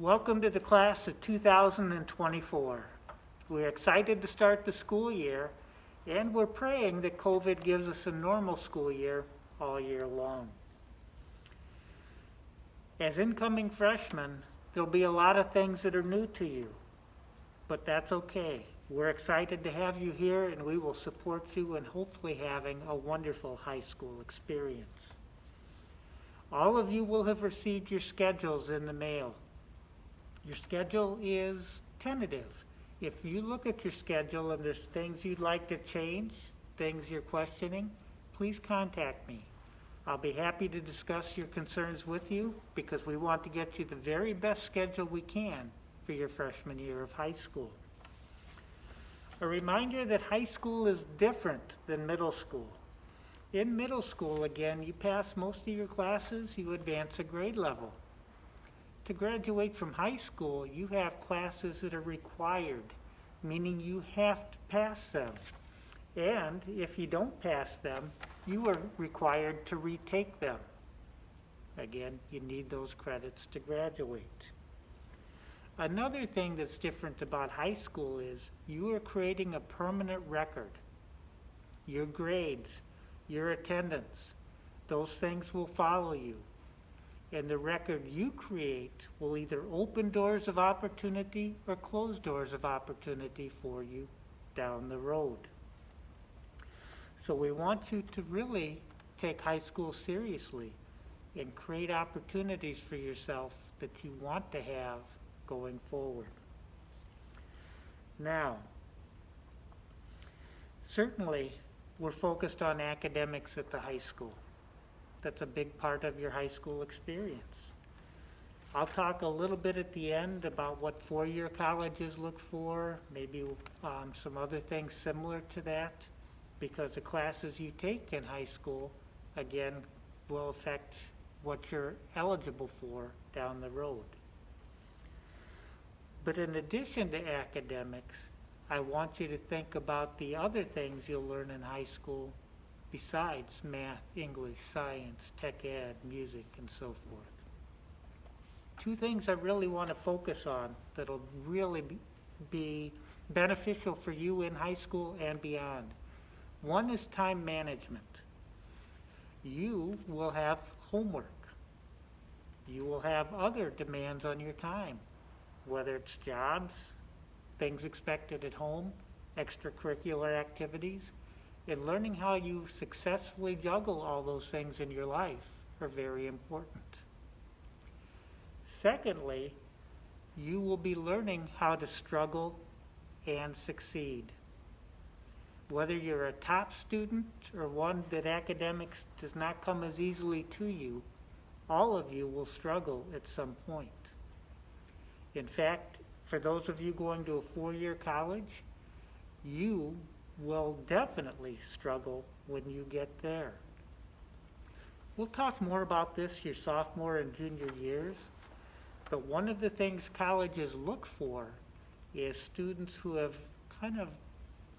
Welcome to the class of 2024. We're excited to start the school year, and we're praying that COVID gives us a normal school year all year long. As incoming freshmen, there'll be a lot of things that are new to you, but that's okay. We're excited to have you here, and we will support you in hopefully having a wonderful high school experience. All of you will have received your schedules in the mail. Your schedule is tentative. If you look at your schedule and there's things you'd like to change, things you're questioning, please contact me. I'll be happy to discuss your concerns with you because we want to get you the very best schedule we can for your freshman year of high school. A reminder that high school is different than middle school. In middle school, again, you pass most of your classes, you advance a grade level. To graduate from high school, you have classes that are required, meaning you have to pass them. And if you don't pass them, you are required to retake them. Again, you need those credits to graduate. Another thing that's different about high school is you are creating a permanent record. Your grades, your attendance, those things will follow you. And the record you create will either open doors of opportunity or close doors of opportunity for you down the road. So we want you to really take high school seriously and create opportunities for yourself that you want to have going forward. Now, certainly we're focused on academics at the high school. That's a big part of your high school experience. I'll talk a little bit at the end about what four-year colleges look for, maybe some other things similar to that, because the classes you take in high school, again, will affect what you're eligible for down the road. But in addition to academics, I want you to think about the other things you'll learn in high school besides math, English, science, tech ed, music, and so forth. Two things I really want to focus on that'll really be beneficial for you in high school and beyond. One is time management. You will have homework. You will have other demands on your time, whether it's jobs, things expected at home, extracurricular activities, and learning how you successfully juggle all those things in your life are very important. Secondly, you will be learning how to struggle and succeed. Whether you're a top student or one that academics does not come as easily to you, all of you will struggle at some point. In fact, for those of you going to a four-year college, you will definitely struggle when you get there. We'll talk more about this your sophomore and junior years, but one of the things colleges look for is students who have kind of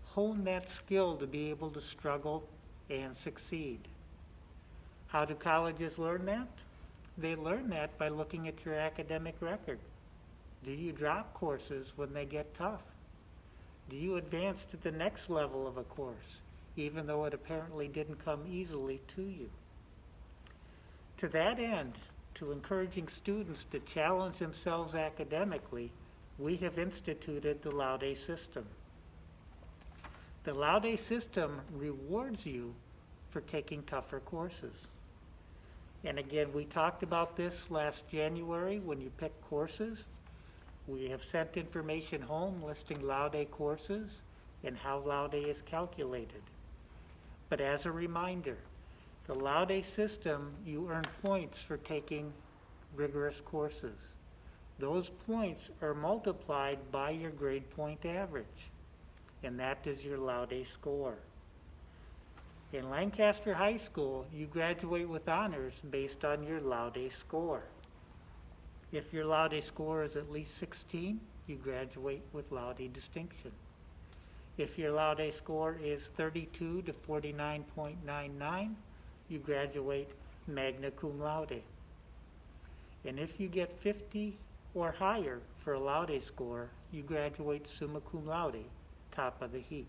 honed that skill to be able to struggle and succeed. How do colleges learn that? They learn that by looking at your academic record. Do you drop courses when they get tough? Do you advance to the next level of a course, even though it apparently didn't come easily to you? To that end, to encouraging students to challenge themselves academically, we have instituted the laude system. The laude system rewards you for taking tougher courses. And again, we talked about this last January when you pick courses. We have sent information home listing laude courses and how laude is calculated. But as a reminder, the laude system, you earn points for taking rigorous courses. Those points are multiplied by your grade point average, and that is your laude score. In Lancaster High School, you graduate with honors based on your laude score. If your laude score is at least 16, you graduate with laude distinction. If your laude score is 32 to 49.99, you graduate magna cum laude. And if you get 50 or higher for a laude score, you graduate summa cum laude, top of the heap.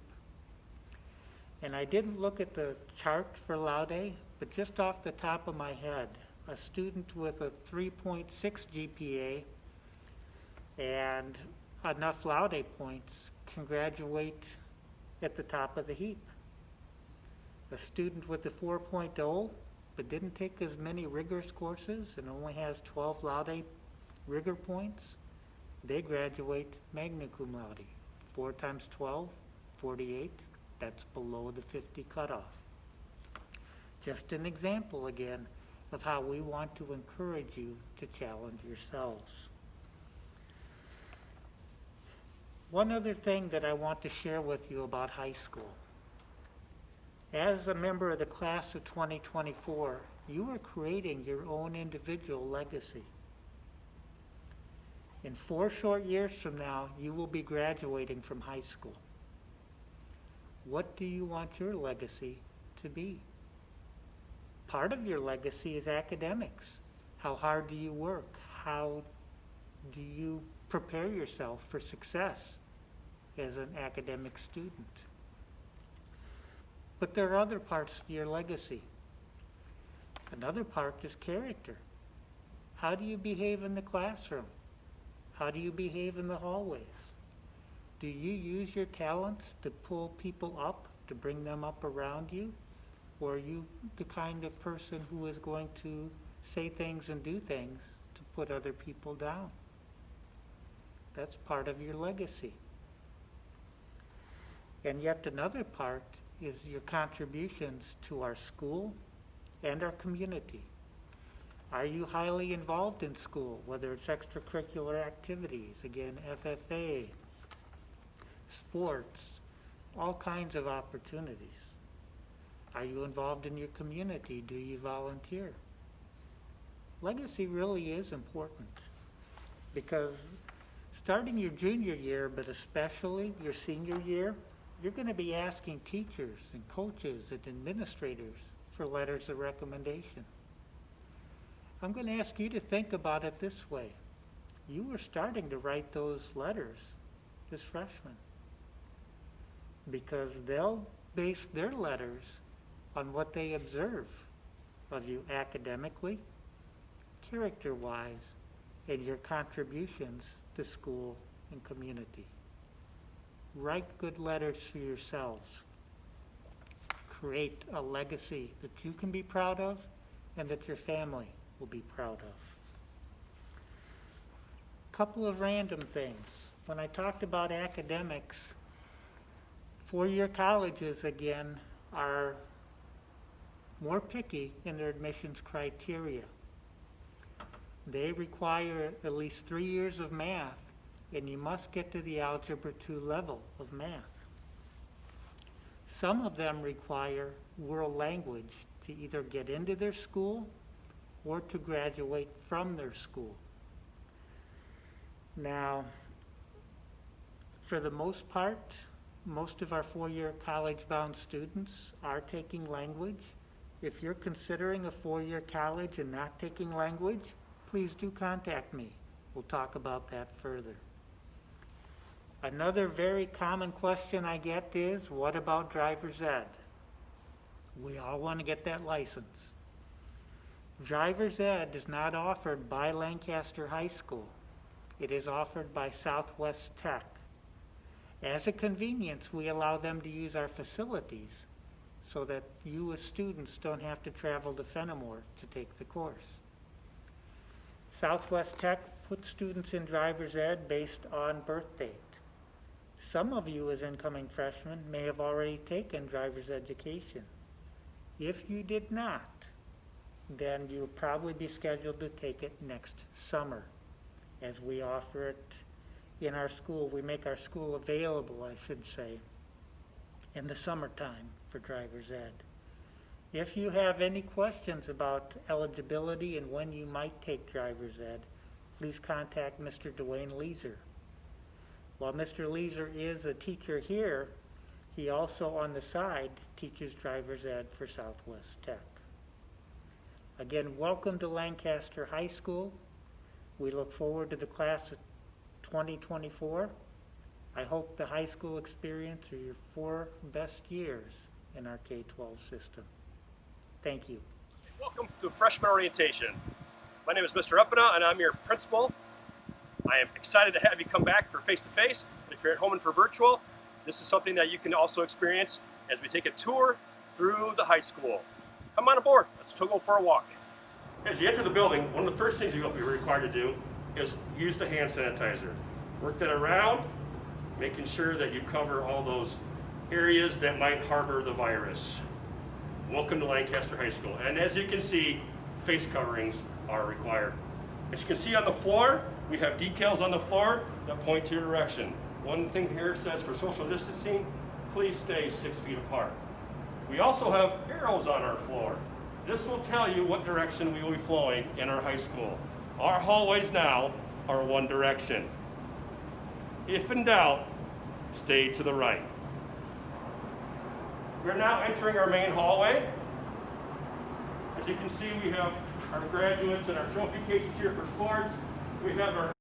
And I didn't look at the chart for laude, but just off the top of my head, a student with a 3.6 GPA and enough laude points can graduate at the top of the heap. A student with a 4.0 but didn't take as many rigorous courses and only has 12 laude rigor points, they graduate magna cum laude. 4 times 12, 48. That's below the 50 cutoff. Just an example again of how we want to encourage you to challenge yourselves. One other thing that I want to share with you about high school. As a member of the class of 2024, you are creating your own individual legacy. In 4 short years from now, you will be graduating from high school. What do you want your legacy to be? Part of your legacy is academics. How hard do you work? How do you prepare yourself for success as an academic student? But there are other parts to your legacy. Another part is character. How do you behave in the classroom? How do you behave in the hallways? Do you use your talents to pull people up, to bring them up around you? Or are you the kind of person who is going to say things and do things to put other people down? That's part of your legacy. And yet another part is your contributions to our school and our community. Are you highly involved in school, whether it's extracurricular activities, again, FFA, sports, all kinds of opportunities? Are you involved in your community? Do you volunteer? Legacy really is important because starting your junior year, but especially your senior year, you're going to be asking teachers and coaches and administrators for letters of recommendation. I'm going to ask you to think about it this way. You are starting to write those letters as freshmen because they'll base their letters on what they observe of you academically, character-wise, and your contributions to school and community. Write good letters for yourselves. Create a legacy that you can be proud of and that your family will be proud of. Couple of random things. When I talked about academics, 4-year colleges, again, are more picky in their admissions criteria. They require at least 3 years of math, and you must get to the Algebra 2 level of math. Some of them require world language to either get into their school or to graduate from their school. Now, for the most part, most of our 4-year college-bound students are taking language. If you're considering a 4-year college and not taking language, please do contact me. We'll talk about that further. Another very common question I get is, what about driver's ed? We all want to get that license. Driver's ed is not offered by Lancaster High School. It is offered by Southwest Tech. As a convenience, we allow them to use our facilities so that you as students don't have to travel to Fenimore to take the course. Southwest Tech puts students in driver's ed based on birth date. Some of you as incoming freshmen may have already taken driver's education. If you did not, then you'll probably be scheduled to take it next summer, as we offer it in our school. We make our school available, I should say, in the summertime for driver's ed. If you have any questions about eligibility and when you might take driver's ed, please contact Mr. Dwayne Leeser. While Mr. Leeser is a teacher here, he also on the side teaches driver's ed for Southwest Tech. Again, welcome to Lancaster High School. We look forward to the class of 2024. I hope the high school experience are your 4 best years in our K-12 system. Thank you. Welcome to freshman orientation. My name is Mr. Uppena and I'm your principal. I am excited to have you come back for face-to-face. If you're at home and for virtual, this is something that you can also experience as we take a tour through the high school. Come on aboard, let's go for a walk. As you enter the building, one of the first things you'll be required to do is use the hand sanitizer. Work that around, making sure that you cover all those areas that might harbor the virus. Welcome to Lancaster High School. And as you can see, face coverings are required. As you can see on the floor, we have decals on the floor that point to your direction. One thing here says for social distancing, please stay 6 feet apart. We also have arrows on our floor. This will tell you what direction we will be flowing in our high school. Our hallways now are one direction. If in doubt, stay to the right. We're now entering our main hallway. As you can see, we have our graduates and our trophy cases here for sports. We have our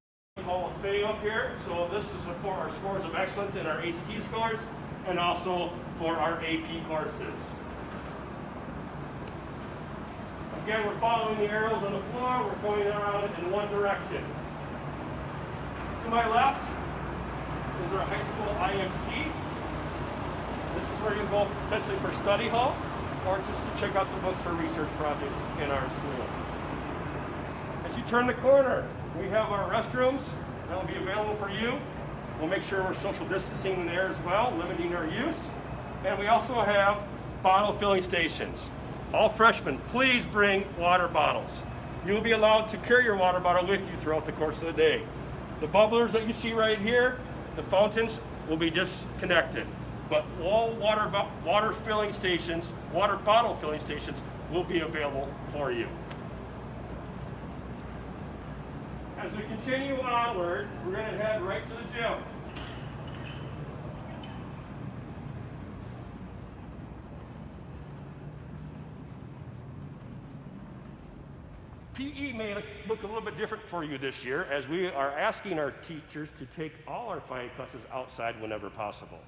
Hall of Fame up here. So this is for our scores of excellence in our ACT scores and also for our AP courses. Again, we're following the arrows on the floor. We're going around in one direction. To my left is our high school IMC. This is where you go potentially for study hall or just to check out some books for research projects in our school. As you turn the corner, we have our restrooms that will be available for you. We'll make sure we're social distancing in there as well, limiting our use. And we also have bottle filling stations. All freshmen, please bring water bottles. You'll be allowed to carry your water bottle with you throughout the course of the day. The bubblers that you see right here, the fountains, will be disconnected. But all water filling stations, water bottle filling stations will be available for you. As we continue onward, we're going to head right to the gym. PE may look a little bit different for you this year as we are asking our teachers to take all our fine classes outside whenever possible.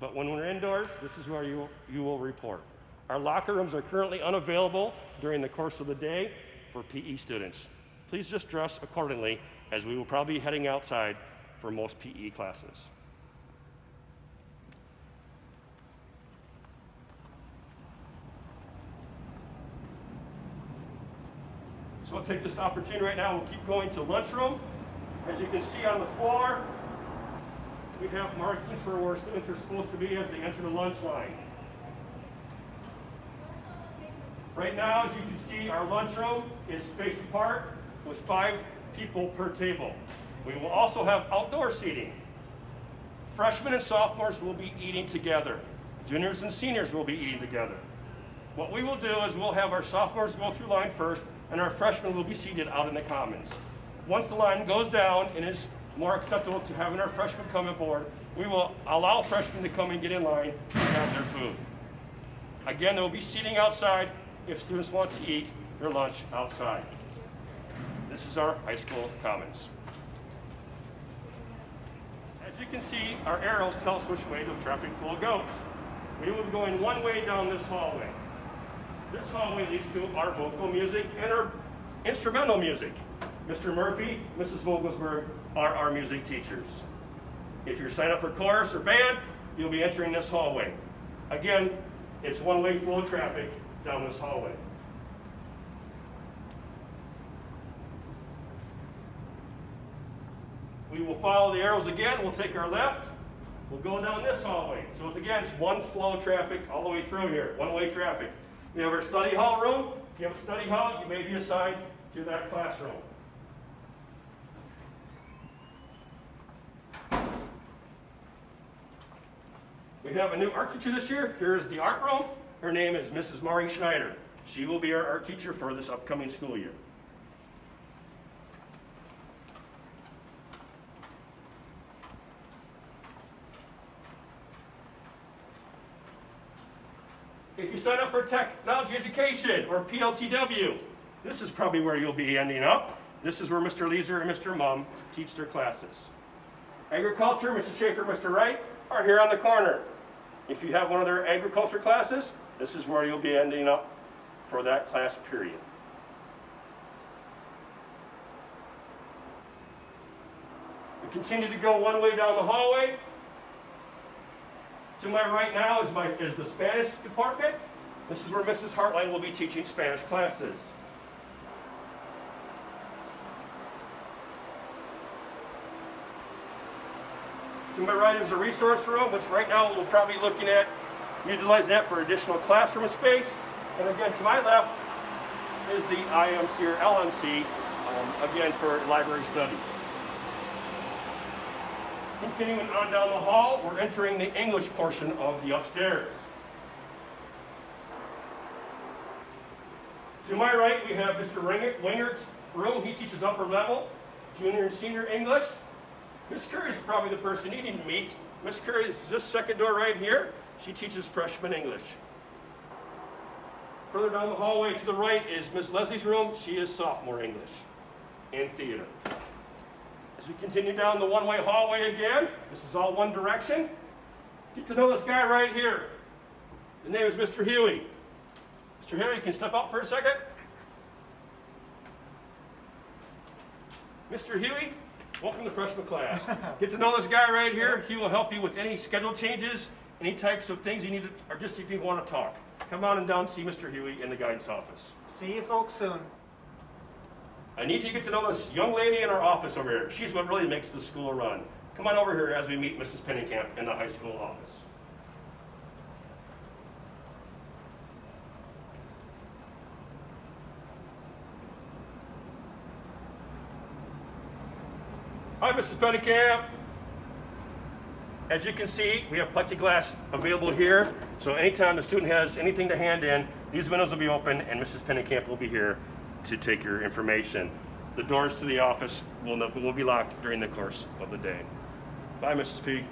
But when we're indoors, this is where you will report. Our locker rooms are currently unavailable during the course of the day for PE students. Please just dress accordingly as we will probably be heading outside for most PE classes. So I'll take this opportunity right now. We'll keep going to lunchroom. As you can see on the floor, we have markings for where students are supposed to be as they enter the lunch line. Right now, as you can see, our lunchroom is spaced apart with 5 people per table. We will also have outdoor seating. Freshmen and sophomores will be eating together. Juniors and seniors will be eating together. What we will do is we'll have our sophomores go through line first, and our freshmen will be seated out in the commons. Once the line goes down and is more acceptable to having our freshmen come aboard, we will allow freshmen to come and get in line and have their food. Again, there will be seating outside if students want to eat their lunch outside. This is our high school commons. As you can see, our arrows tell us which way the traffic flow goes. We will be going one way down this hallway. This hallway leads to our vocal music and our instrumental music. Mr. Murphy, Mrs. Vogelsberg are our music teachers. If you're signed up for chorus or band, you'll be entering this hallway. Again, it's one-way flow of traffic down this hallway. We will follow the arrows again. We'll take our left. We'll go down this hallway. So it's one flow of traffic all the way through here, one-way traffic. We have our study hall room. If you have a study hall, you may be assigned to that classroom. We have a new art teacher this year. Here is the art room. Her name is Mrs. Maury Schneider. She will be our art teacher for this upcoming school year. If you sign up for technology education or PLTW, this is probably where you'll be ending up. This is where Mr. Leeser and Mr. Mum teach their classes. Agriculture, Mr. Schaefer, Mr. Wright are here on the corner. If you have one of their agriculture classes, this is where you'll be ending up for that class period. We continue to go one way down the hallway. To my right now is the Spanish department. This is where Mrs. Hartline will be teaching Spanish classes. To my right is a resource room, which right now we'll probably be looking at utilizing that for additional classroom space. And again, to my left is the IMC or LMC, again for library studies. Continuing on down the hall, we're entering the English portion of the upstairs. To my right, we have Mr. Wingard's room. He teaches upper level, junior and senior English. Miss Curry is probably the person you need to meet. Miss Curry is this second door right here. She teaches freshman English. Further down the hallway to the right is Miss Leslie's room. She is sophomore English and theater. As we continue down the one-way hallway again, this is all one direction. Get to know this guy right here. His name is Mr. Hughey. Mr. Hughey, can you step up for a second? Mr. Hughey, welcome to freshman class. Get to know this guy right here. He will help you with any schedule changes, any types of things you need to, or just if you want to talk. Come on and down and see Mr. Hughey in the guidance office. See you folks soon. I need you to get to know this young lady in our office over here. She's what really makes the school run. Come on over here as we meet Mrs. Pennycamp in the high school office. Hi, Mrs. Pennycamp. As you can see, we have plexiglass available here. So anytime the student has anything to hand in, these windows will be open and Mrs. Pennycamp will be here to take your information. The doors to the office will be locked during the course of the day. Bye, Mrs. P.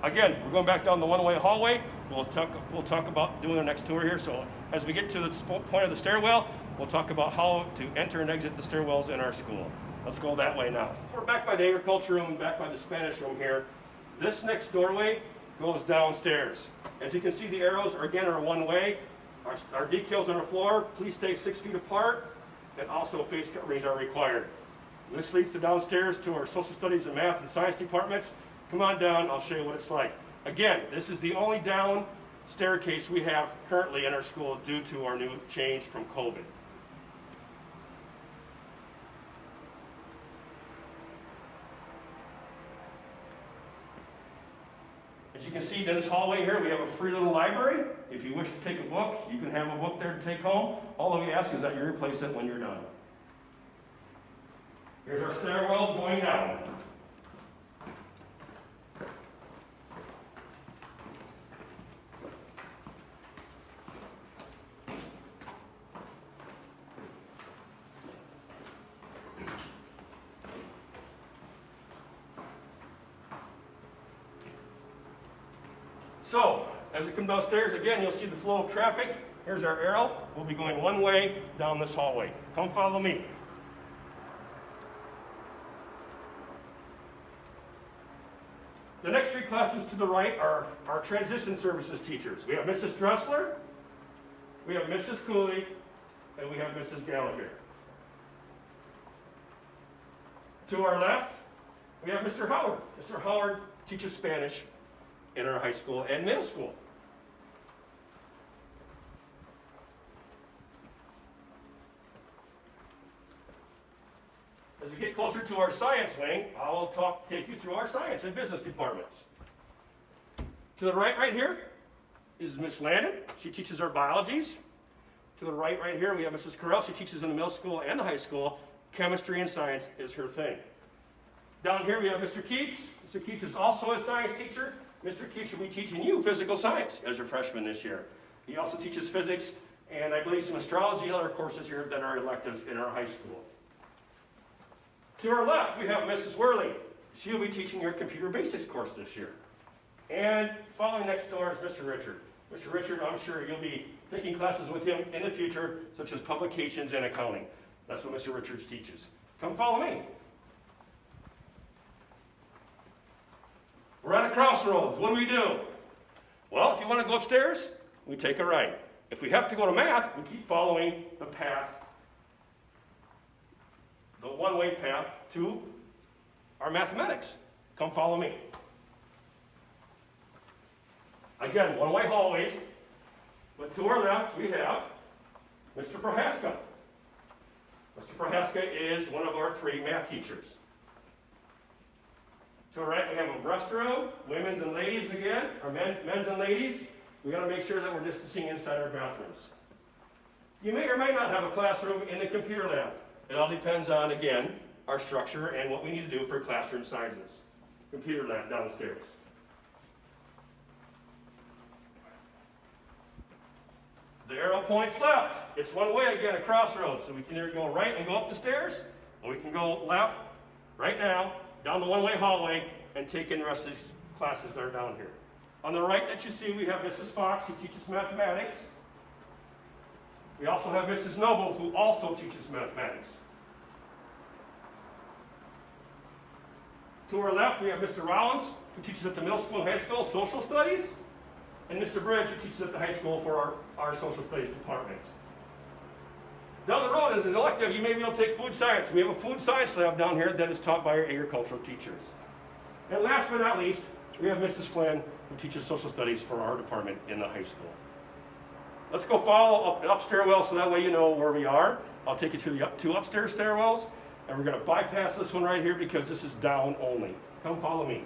Again, we're going back down the one-way hallway. We'll talk about doing our next tour here. So as we get to the point of the stairwell, we'll talk about how to enter and exit the stairwells in our school. Let's go that way now. So we're back by the agriculture room, back by the Spanish room here. This next doorway goes downstairs. As you can see, the arrows are one way. Our decals on the floor, please stay 6 feet apart, and also face coverings are required. This leads to downstairs to our social studies and math and science departments. Come on down, I'll show you what it's like. Again, this is the only down staircase we have currently in our school due to our new change from COVID. As you can see in this hallway here, we have a free little library. If you wish to take a book, you can have a book there to take home. All that we ask is that you replace it when you're done. Here's our stairwell going down. So, as we come downstairs, again, you'll see the flow of traffic. Here's our arrow. We'll be going one way down this hallway. Come follow me. The next three classrooms to the right are our transition services teachers. We have Mrs. Dressler, we have Mrs. Cooley, and we have Mrs. Gallagher. To our left, we have Mr. Howard. Mr. Howard teaches Spanish in our high school and middle school. As we get closer to our science wing, I will take you through our science and business departments. To the right here is Miss Landon. She teaches our biologies. To the right here, we have Mrs. Carell. She teaches in the middle school and the high school. Chemistry and science is her thing. Down here, we have Mr. Keats. Mr. Keats is also a science teacher. Mr. Keats will be teaching you physical science as a freshman this year. He also teaches physics and I believe some astrology and other courses here that are electives in our high school. To our left, we have Mrs. Worley. She'll be teaching your computer basics course this year. And following next door is Mr. Richard. Mr. Richard, I'm sure you'll be taking classes with him in the future, such as publications and accounting. That's what Mr. Richards teaches. Come follow me. We're at a crossroads. What do? Well, if you want to go upstairs, we take a right. If we have to go to math, we keep following the path, the one-way path to our mathematics. Come follow me. Again, one-way hallways, but to our left we have Mr. Prohaska. Mr. Prohaska is one of our 3 math teachers. To our right we have a restroom, women's and ladies again, or men's and ladies. We got to make sure that we're distancing inside our bathrooms. You may or may not have a classroom in the computer lab. It all depends on, again, our structure and what we need to do for classroom sizes. Computer lab downstairs. The arrow points left. It's one way again, a crossroads. So we can either go right and go up the stairs, or we can go left right now, down the one-way hallway, and take in the rest of these classes that are down here. On the right that you see, we have Mrs. Fox, who teaches mathematics. We also have Mrs. Noble, who also teaches mathematics. To our left, we have Mr. Rollins, who teaches at the middle school and high school social studies, and Mr. Bridge, who teaches at the high school for our social studies department. Down the road, as an elective, you may be able to take food science. We have a food science lab down here that is taught by our agricultural teachers. And last but not least, we have Mrs. Flynn, who teaches social studies for our department in the high school. Let's go follow up stairwell so that way you know where we are. I'll take you to the 2 upstairs stairwells, and we're going to bypass this one right here because this is down only. Come follow me.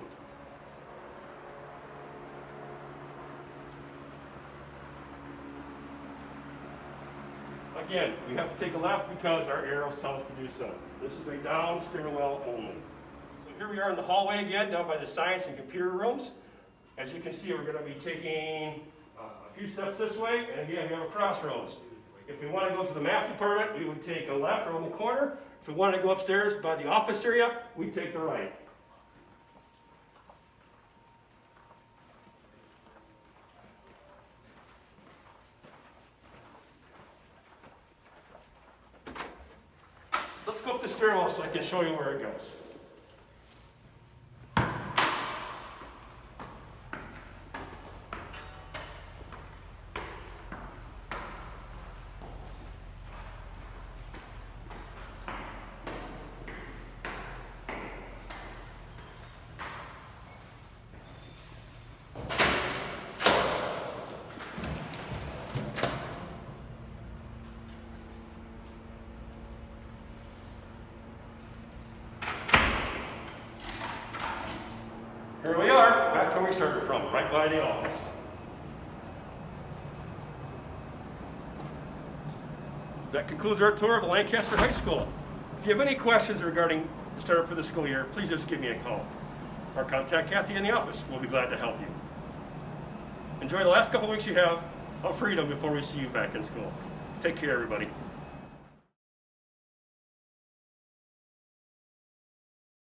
Again, we have to take a left because our arrows tell us to do so. This is a down stairwell only. So here we are in the hallway again, down by the science and computer rooms. As you can see, we're going to be taking a few steps this way, and again, we have a crossroads. If we want to go to the math department, we would take a left around the corner. If we want to go upstairs by the office area, we take the right. Let's go up the stairwell so I can show you where it goes. Here we are, back to where we started from, right by the office. That concludes our tour of the Lancaster High School. If you have any questions regarding the startup for the school year, please just give me a call. Or contact Kathy in the office. We'll be glad to help you. Enjoy the last couple weeks you have of freedom before we see you back in school. Take care, everybody.